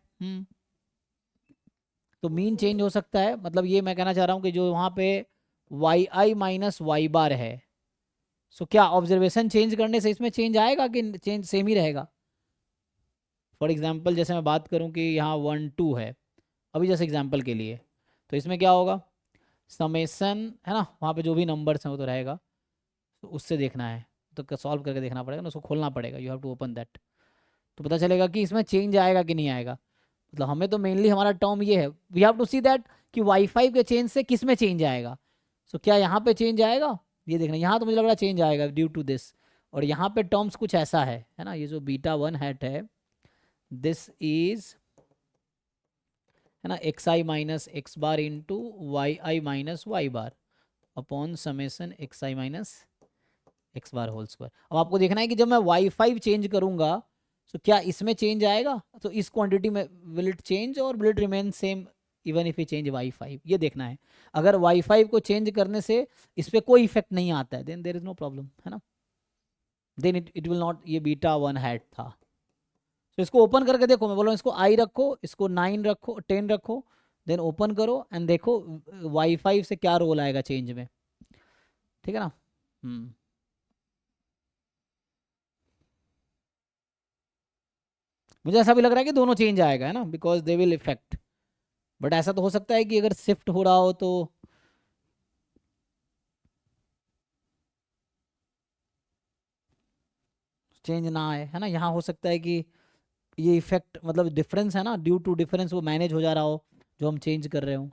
तो मीन चेंज हो सकता है, मतलब ये मैं कहना चाह रहा हूँ कि जो वहाँ पे yi - y बार है, सो क्या ऑब्जर्वेशन चेंज करने से इसमें चेंज आएगा कि चेंज सेम ही रहेगा। फॉर एग्जांपल जैसे मैं बात करूं कि यहाँ 1 2 है अभी जैसे एग्जांपल के लिए, तो इसमें क्या होगा, समेसन है ना, वहाँ पे जो भी नंबर्स हैं वो तो रहेगा, तो उससे देखना है, तो सॉल्व करके देखना पड़ेगा ना, उसको खोलना पड़ेगा, you have to open that, तो पता चलेगा कि इसमें चेंज आएगा कि नहीं आएगा। मतलब हमें तो मेनली हमारा टर्म ये है, we have to see that कि y5 के चेंज से किस में चेंज आएगा। सो क्या यहाँ पे चेंज आएगा, ये देखना, यहाँ तो मुझे लग रहा है चेंज आएगा ड्यू टू दिस, और यहाँ पे टर्म्स कुछ ऐसा है ना, ये जो बीटा 1 हैट है दिस इज है ना xi - x bar into yi - y bar upon summation xi - x bar whole square. अब आपको देखना है कि जब मैं y5 चेंज करूंगा तो क्या इसमें चेंज आएगा, तो इस क्वांटिटी में विल इट चेंज और will it remain same even if you change y5, ये देखना है। अगर y5 को चेंज करने से इस पर कोई इफेक्ट नहीं आता है, then there is no problem, है ना, देन इट विल नॉट, ये बीटा 1 हैट था। तो इसको ओपन करके देखो, मैं बोल रहा हूँ इसको आई रखो, इसको 9 रखो, 10 रखो, देन ओपन करो एंड देखो वाई5 से क्या रोल आएगा चेंज में, ठीक है ना। मुझे ऐसा भी लग रहा है कि दोनों चेंज आएगा, है ना, because they will effect, but ऐसा तो हो सकता है कि अगर शिफ्ट हो रहा हो तो चेंज ना आए, है ना। यहाँ हो सकता है कि ये इफेक्ट मतलब डिफरेंस है ना, ड्यू टू डिफरेंस वो मैनेज हो जा रहा हो जो हम चेंज कर रहे हो।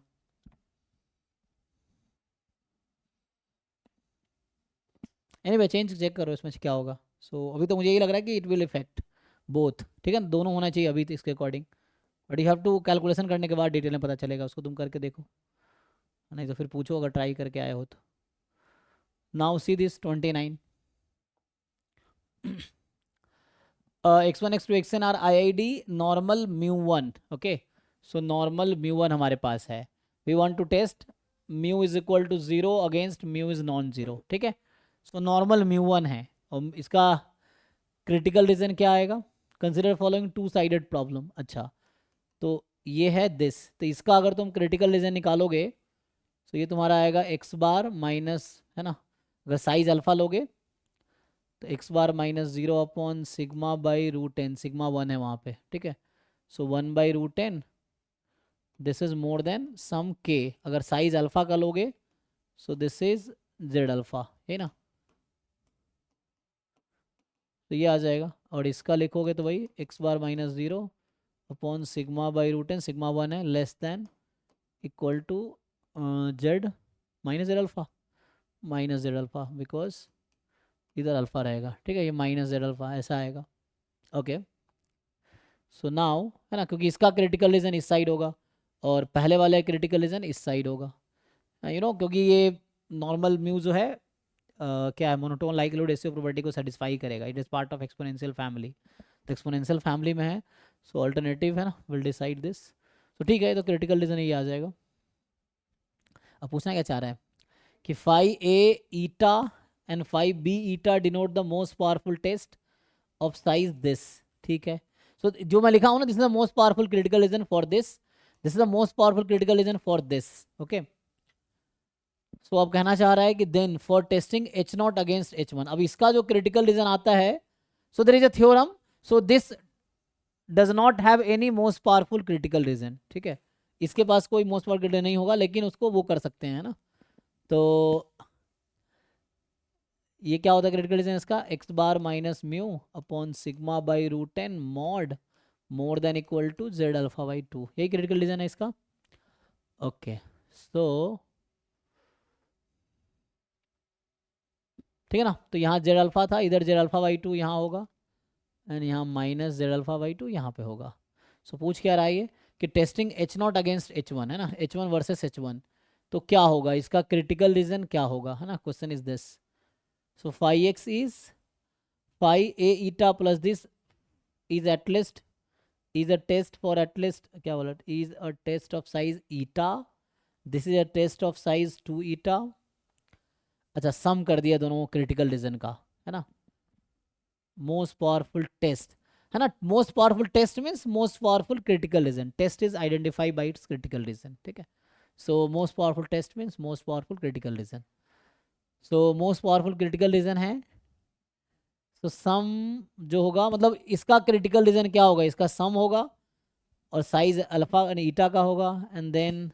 एनीवे चेंज चेक करो इसमें क्या होगा। सो अभी तो मुझे यही लग रहा है कि इट विल इफेक्ट बोथ, ठीक है ना, दोनों होना चाहिए अभी तो इसके according, but you have to calculation करने के बाद डिटेल में पता चलेगा, उसको तुम करके देखो, नहीं तो फिर पूछो अगर ट्राई करके आए हो तो। Now see this 29 x1 x2 xn are IID normal μ1, okay. So normal μ1 हमारे पास है, we want to test mu is equal to 0 against mu is non zero, ठीक है। सो नॉर्मल μ1 है और इसका क्रिटिकल रीजन क्या आएगा, consider following two sided problem. अच्छा तो ये है दिस, तो इसका अगर तुम क्रिटिकल रीजन निकालोगे तो ये तुम्हारा आएगा एक्स बार माइनस, है ना, अगर साइज अल्फा लोगे तो एक्स बार माइनस 0/सिग्मा/√10, सिग्मा 1 है वहाँ पे, ठीक है। सो 1/√10 this is more then some के, अगर साइज अल्फा का लोगे so this is Z alpha, है ना। तो ये आ जाएगा, और इसका लिखोगे तो भाई एक्स बार माइनस 0/सिग्मा/√10, सिग्मा 1 है less than equal to z minus z alpha, minus z alpha because इधर अल्फा रहेगा, ठीक है, ये माइनस जेड अल्फा ऐसा आएगा, ओके। सो नाउ, है ना, क्योंकि इसका क्रिटिकल रीजन इस साइड होगा और पहले वाले क्रिटिकल रीजन इस साइड होगा, यू नो, क्योंकि ये नॉर्मल म्यू जो है क्या है, मोनोटोन लाइक्लीहुड रेशियो प्रॉपर्टी को सेटिस्फाई करेगा, it is part of exponential family, तो एक्सपोनेंशियल फैमिली में है, सो अल्टरनेटिव है ना विल डिसाइड दिस। तो ठीक है, तो क्रिटिकल रीजन ये आ जाएगा। अब पूछना क्या चाह रहा है कि phi a eta and phi b eta denote the most powerful test of size this, ठीक है। सो जो मैं लिखा हूं ना, this is the most powerful critical region for this, this is the most powerful critical region for this, okay. So अब कहना चाह रहा है कि then for testing H0 against H1, अब इसका जो क्रिटिकल रीजन आता है, so there is a theorem, so this does not have any most powerful critical region, ठीक है, इसके पास कोई मोस्ट पावरफुल क्रिटिकल नहीं होगा, लेकिन उसको वो कर सकते हैं, है ना। तो ये क्या होता है क्रिटिकल रीजन इसका, x bar minus mu upon सिग्मा/√10 mod more than equal to z अल्फा/2, यही क्रिटिकल रीजन है इसका, ओके। सो ठीक है ना, तो यहाँ जेड अल्फा था, इधर जेड अल्फा/2 यहाँ होगा एंड यहाँ माइनस जेड अल्फा/2 यहाँ पे होगा। सो पूछ क्या रहा है ये कि टेस्टिंग H0 अगेंस्ट H1, है ना, H1 वर्सेस H1, तो क्या होगा इसका क्रिटिकल रीजन क्या होगा, है ना, question is this. So phi x is phi a eta plus this is at least is a test for at least क्या बोला, is a test of size eta, this is a test of size 2 eta। अच्छा सम कर दिया दोनों critical reason का, है ना, most powerful test, है ना, most powerful test means most powerful critical region, test is identify by its critical region, ठीक है। So most powerful test means most powerful critical region, so most powerful critical region है, तो सम जो होगा मतलब इसका क्रिटिकल रीजन क्या होगा, इसका सम होगा और साइज अल्फा यानी ईटा का होगा एंड देन,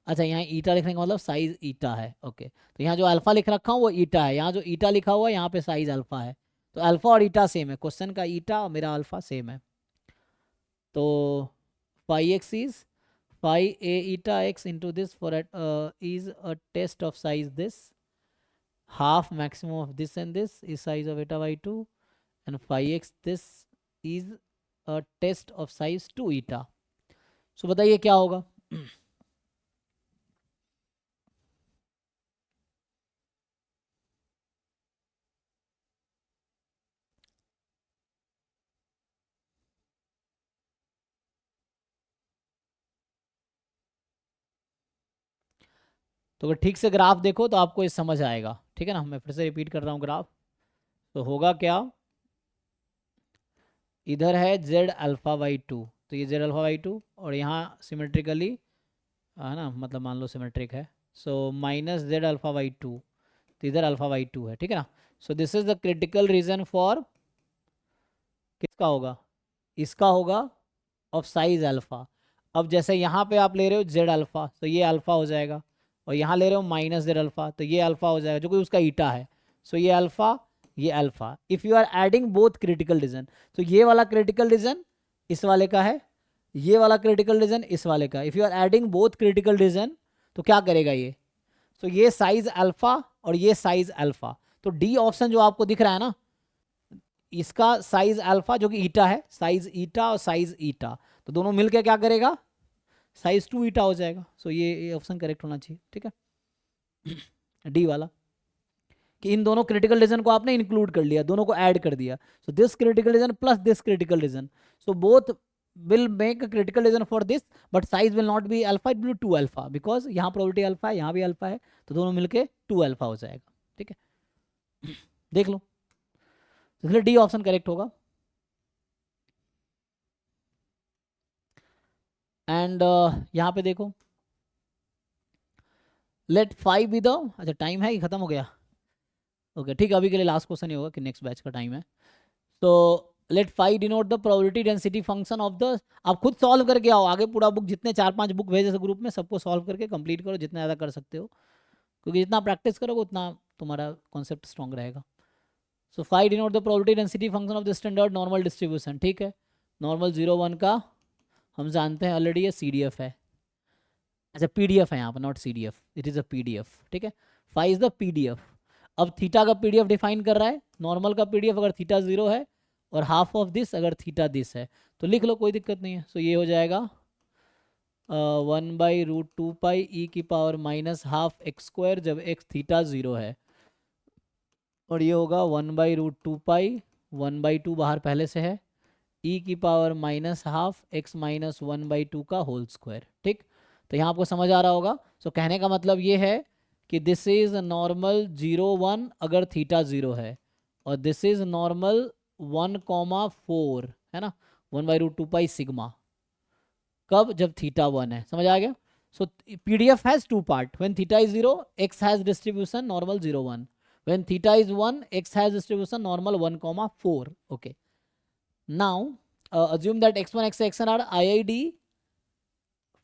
अच्छा यहाँ ईटा लिखने का मतलब साइज ईटा है, ओके। तो यहाँ जो अल्फा लिख रखा हूँ वो ईटा है, यहाँ जो ईटा लिखा हुआ है यहाँ पे साइज अल्फा है, तो अल्फा और ईटा सेम है, क्वेश्चन का ईटा और मेरा अल्फा सेम है। तो phi x is phi a eta x into this for is a test of size this, half maximum of this and this is size of eta/2 and phi x this is a test of size 2 eta। सो बताइए क्या होगा। तो अगर ठीक से graph देखो तो आपको ये समझ आएगा, ठीक है ना, मैं फिर से रिपीट कर रहा हूँ ग्राफ। तो होगा क्या, इधर है z अल्फा बाई टू, तो ये z अल्फा बाई टू, और यहाँ सिमेट्रिकली है ना, मतलब मान लो सिमेट्रिक है, so minus z alpha by two, तो इधर अल्फा बाई टू है, ठीक है ना। So this is the critical region for, किसका होगा, इसका होगा, ऑफ साइज अल्फा। अब जैसे यहाँ पे आप ले रहे हो z अल्फा, तो ये अल्फा हो जाएगा, और यहाँ ले रहे हो माइनस z अल्फा, तो ये अल्फा हो जाएगा, जो कि उसका ईटा है। सो ये अल्फा, ये alpha. If you are adding both critical region, तो ये वाला क्रिटिकल रीजन इस वाले का है, ये वाला क्रिटिकल रीजन इस वाले का। If you are adding both critical region, तो क्या करेगा ये, तो ये साइज अल्फा और ये साइज अल्फा, तो डी ऑप्शन जो आपको दिख रहा है ना, इसका साइज अल्फा जो कि ईटा है, साइज ईटा और साइज ईटा, तो दोनों मिलकर क्या करेगा, साइज 2 ईटा हो जाएगा। सो ये ऑप्शन करेक्ट होना चाहिए, ठीक है। डी वाला, कि इन दोनों क्रिटिकल रीजन को आपने इंक्लूड कर लिया, दोनों को ऐड कर दिया। So this critical reason plus this critical region, so both will make a critical reason for this, but size will not be alpha, it will be 2 alpha, because यहाँ probability alpha है, यहाँ भी alpha है, तो दोनों मिलके 2 alpha हो जाएगा, ठीक है। देख लो, इसलिए डी ऑप्शन करेक्ट होगा। एंड यहाँ पे देखो, लेट 5 बी द, अच्छा टाइम है कि खत्म हो गया, ओके ठीक है, अभी के लिए लास्ट क्वेश्चन ही होगा कि नेक्स्ट बैच का टाइम है। तो let 5 denote the probability density function of the, आप खुद सॉल्व करके आओ, आगे पूरा बुक जितने 4-5 बुक भेजे ग्रुप में, सबको सॉल्व करके कंप्लीट करो जितना ज़्यादा कर सकते हो, क्योंकि जितना प्रैक्टिस करोगे उतना तुम्हारा कॉन्सेप्ट स्ट्रॉन्ग रहेगा। सो 5 denote the probability density function of the standard normal distribution, ठीक है। नॉर्मल 0-1 का हम जानते हैं ऑलरेडी, ये CDF है, अच्छा PDF है यहाँ पर, not CDF, it is a PDF, ठीक है। 5 इज द PDF। अब थीटा का PDF डिफाइन कर रहा है, नॉर्मल का PDF अगर थीटा 0 है और हाफ ऑफ दिस अगर थीटा दिस है, तो लिख लो, कोई दिक्कत नहीं है। सो ये हो जाएगा 1/√2π e की power minus half x square जब x थीटा 0 है, और ये होगा 1/√2π, 1/2 बाहर पहले से है, e की power minus half x minus 1/2 का होल स्क्वायर, ठीक। तो यहाँ आपको समझ आ रहा होगा। सो कहने का मतलब ये है कि दिस इज नॉर्मल 0-1 अगर थीटा 0 है, और दिस इज नॉर्मल 1,4 है ना, 1/√2π सिग्मा, कब, जब थीटा 1 है, समझ आ गया। सो PDF has 2 part, when theta is 0 x has distribution normal 0-1, when theta is 1 x has distribution normal 1,4, okay. Now assume that x1 x2 are IID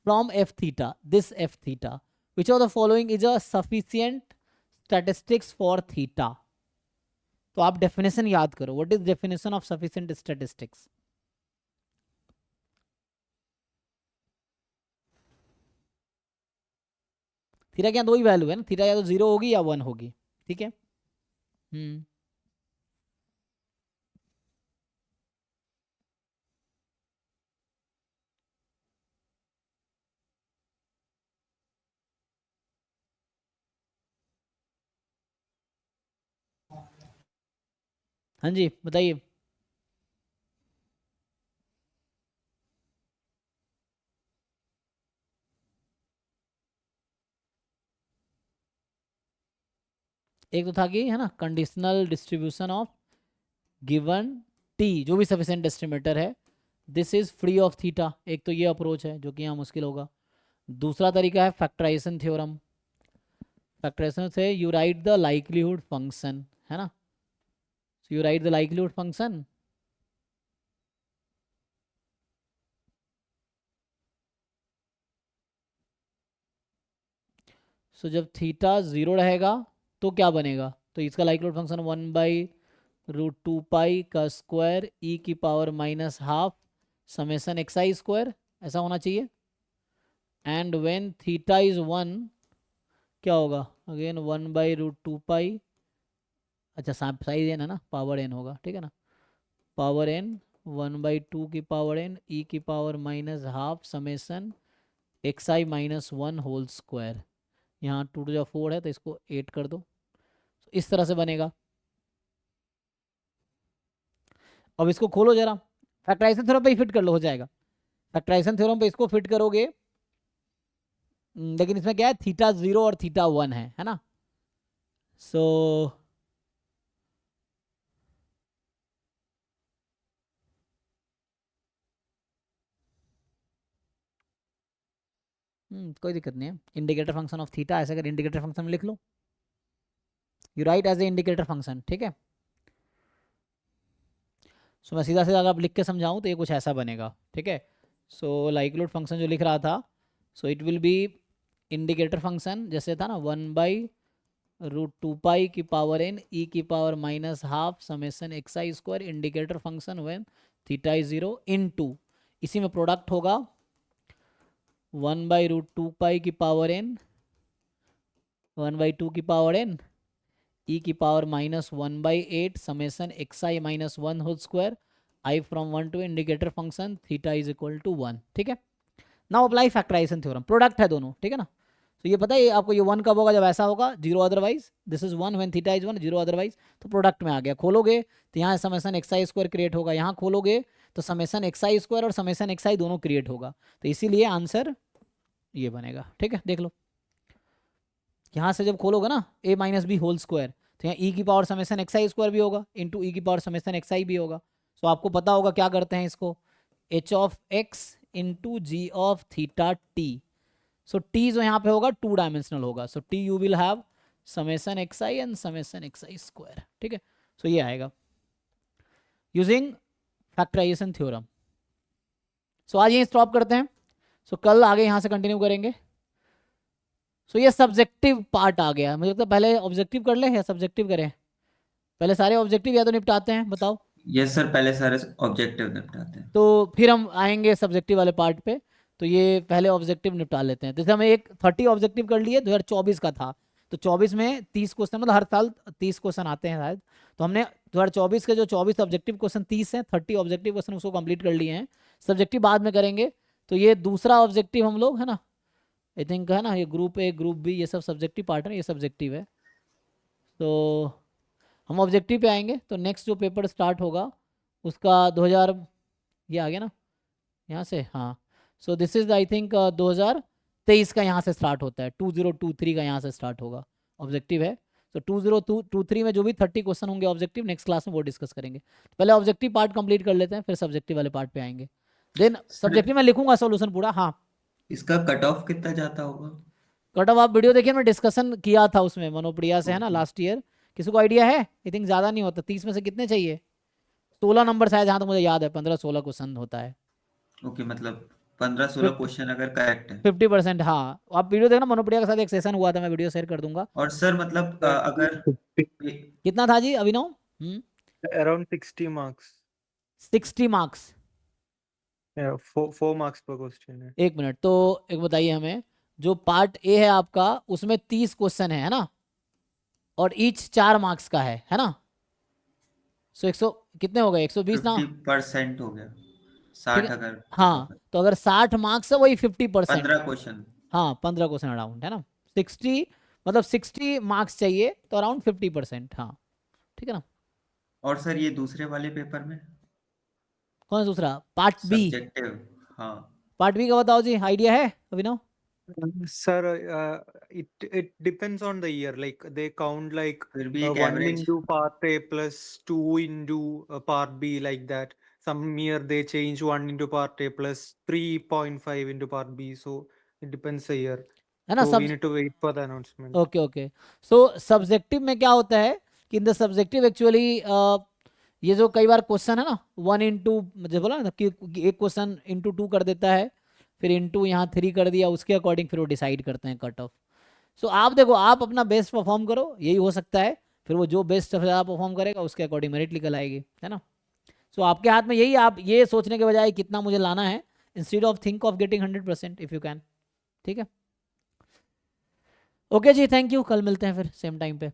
from f theta, this f theta, which of the following is a sufficient statistics for theta? तो आप definition याद करो, what is definition of sufficient statistics. Theta क्या, दो ही value है ना, theta या तो 0 होगी या 1 होगी, ठीक है। हाँ जी बताइए। एक तो था कि है ना, conditional distribution of given T, जो भी सफिशिएंट एस्टिमेटर है, this is free of theta, एक तो ये अप्रोच है जो कि यहाँ मुश्किल होगा। दूसरा तरीका है फैक्टराइजेशन थ्योरम, फैक्टराइजेशन से you write the likelihood function, है ना, so you write the likelihood function, so जब थीटा 0 रहेगा तो क्या बनेगा, तो इसका लाइक्लीहुड फंक्शन 1/√2π का स्क्वायर e की power minus half summation xi square, ऐसा होना चाहिए। एंड व्हेन थीटा इज 1 क्या होगा, अगेन 1/√2π, अच्छा साइज n है ना, पावर n होगा, ठीक है ना, पावर n 1/2 की पावर n e की power minus half summation xi minus 1 whole square, यहाँ 2 to the 4 है तो इसको 8 कर दो, इस तरह से बनेगा। अब इसको खोलो जरा, फैक्टराइजेशन थ्योरम पे ही फिट कर लो, हो जाएगा। फैक्टराइजेशन थ्योरम पे इसको फिट करोगे, लेकिन इसमें क्या है, थीटा 0 और थीटा 1 है ना। सो कोई दिक्कत नहीं है। इंडिकेटर फंक्शन ऑफ थीटा ऐसे अगर इंडिकेटर फंक्शन में लिख लो, you write as a indicator function, ठीक है। सो मैं सीधा सीधा अगर आप लिख के समझाऊं तो ये कुछ ऐसा बनेगा, ठीक है। सो लाइक्लीहुड फंक्शन जो लिख रहा था, so it will be indicator function जैसे था ना 1/√2 की पावर n e की power -12 summation xi square indicator function when theta is 0 into, इसी में प्रोडक्ट होगा 1/√2 की पावर n 1/2 की पावर n e की power -1/8 summation xi -1 whole square i from 1 to indicator function theta is equal to 1, ठीक है। Now apply factorization theorem, product है दोनों, ठीक है ना। तो ये पता है आपको, ये 1 कब होगा, जब ऐसा होगा 0 otherwise, this is 1 when theta is 1, 0 otherwise, तो प्रोडक्ट में आ गया। खोलोगे तो यहाँ समेशन xi स्क्वायर क्रिएट होगा, यहाँ खोलोगे तो समेशन xi स्क्वायर और समेशन xi दोनों क्रिएट होगा, तो इसीलिए आंसर ये बनेगा, ठीक है। देख लो यहाँ से जब खोलोगे ना a minus b whole square, तो यहाँ e की पावर समेशन xi स्क्वायर भी होगा इंटू e की पावर समेशन xi भी होगा। सो आपको पता होगा क्या करते हैं इसको, h of x into g of theta t. So t जो यहाँ पे होगा 2 डायमेंशनल होगा, so t you will have summation xi and summation xi square, ठीक है। सो ये आएगा यूजिंग फैक्टराइजेशन थ्योरम। सो आज यहीं स्टॉप करते हैं, सो कल आगे यहाँ से कंटिन्यू करेंगे। सो ये सब्जेक्टिव पार्ट आ गया, मुझे लगता है पहले ऑब्जेक्टिव कर ले या सब्जेक्टिव करें, पहले सारे ऑब्जेक्टिव या तो निपटाते हैं, बताओ। यस सर, पहले सारे ऑब्जेक्टिव निपटाते हैं। तो फिर हम आएंगे सब्जेक्टिव वाले पार्ट पे, तो ये पहले ऑब्जेक्टिव निपटा लेते हैं। जैसे हमें एक 30 ऑब्जेक्टिव कर लिए, 2024 का था, तो 24 में 30 क्वेश्चन, मतलब हर साल 30 क्वेश्चन आते हैं शायद, तो हमने 2024 के जो 24 ऑब्जेक्टिव क्वेश्चन 30 हैं, 30 ऑब्जेक्टिव क्वेश्चन उसको कंप्लीट कर लिए हैं। सब्जेक्टिव बाद में करेंगे। तो ये दूसरा ऑब्जेक्टिव हम लोग है ना, आई थिंक है ना, ये ग्रुप ए ग्रुप बी ये सब सब्जेक्टिव पार्ट है, ये सब्जेक्टिव है। तो हम ऑब्जेक्टिव पे आएंगे, तो नेक्स्ट जो पेपर स्टार्ट होगा उसका 2000, ये आ गया ना यहाँ से, हाँ। So this is I think 2023 का यहाँ से स्टार्ट होता है, 2023 का यहाँ से स्टार्ट होगा, ऑब्जेक्टिव है। तो 2023 में जो भी 30 क्वेश्चन होंगे ऑब्जेक्टिव, नेक्स्ट क्लास में वो डिस्कस करेंगे। पहले ऑब्जेक्टिव पार्ट कंप्लीट कर लेते हैं, फिर सब्जेक्टिव वाले पार्ट पे आएंगे। देन सब्जेक्टिव में लिखूंगा सॉल्यूशन पूरा। हाँ, इसका कट ऑफ कितना जाता होगा? कट ऑफ आप वीडियो देखिए, मैं डिस्कशन किया था उसमें मनोप्रिया से, है ना, ओके। Last year. किसी को आइडिया है? आई थिंक ज़्यादा नहीं होता, 30 में से कितने चाहिए, 16 नंबर शायद, जहाँ तो मुझे याद है 15-16 क्वेश्चन होता है। ओके, मतलब 15-16 क्वेश्चन अगर करेक्ट है। 50%, हाँ। आप वीडियो देखना, मनोप्रिया के साथ एक सेशन हुआ था, मैं वीडियो शेयर कर दूंगा। और सर मतलब अगर कितना था जी अभिनव? around 60 marks. 60 marks, Yeah, four marks per question है। एक मिनट, तो एक बताइए हमें, जो पार्ट ए है आपका उसमें 30 क्वेश्चन है ना, और ईच 4 मार्क्स का है ना। सो 100 कितने हो गए, 120 ना, 50% हो गया, ठीक 60 है। अगर हाँ, तो अगर 60 मार्क्स है वही 50%, 15 क्वेश्चन। हाँ 15 क्वेश्चन अराउंड, है ना। 60 मतलब 60 मार्क्स चाहिए, तो अराउंड 50%, हाँ ठीक है ना। और सर ये दूसरे वाले पेपर में कौन सा दूसरा, पार्ट बी? सब्जेक्टिव? हाँ पार्ट बी का बताओ जी, आइडिया है अभिनव? Sir, it depends on the year. Like they count like फिर भी एक 1 average. into part A plus 2 into part B, like that. Some year they change 1 into part A plus 3.5 into part B. So it depends the year. है ना So सब। we need to wait for the announcement. Okay okay. So subjective में क्या होता है कि in the subjective actually ये जो कई बार क्वेश्चन है ना 1 इंटू, मुझे बोला ना कि एक क्वेश्चन इंटू 2 कर देता है, फिर इंटू यहाँ 3 कर दिया, उसके अकॉर्डिंग फिर वो डिसाइड करते हैं कट ऑफ। सो आप देखो, आप अपना बेस्ट परफॉर्म करो, यही हो सकता है, फिर वो जो बेस्ट ज़्यादा परफॉर्म करेगा उसके अकॉर्डिंग मेरिट निकल आएगी, है ना। सो आपके हाथ में यही, आप ये सोचने के बजाय कितना मुझे लाना है, instead of think of getting 100% if you can, ठीक है। ओके जी, थैंक यू, कल मिलते हैं फिर सेम टाइम पे।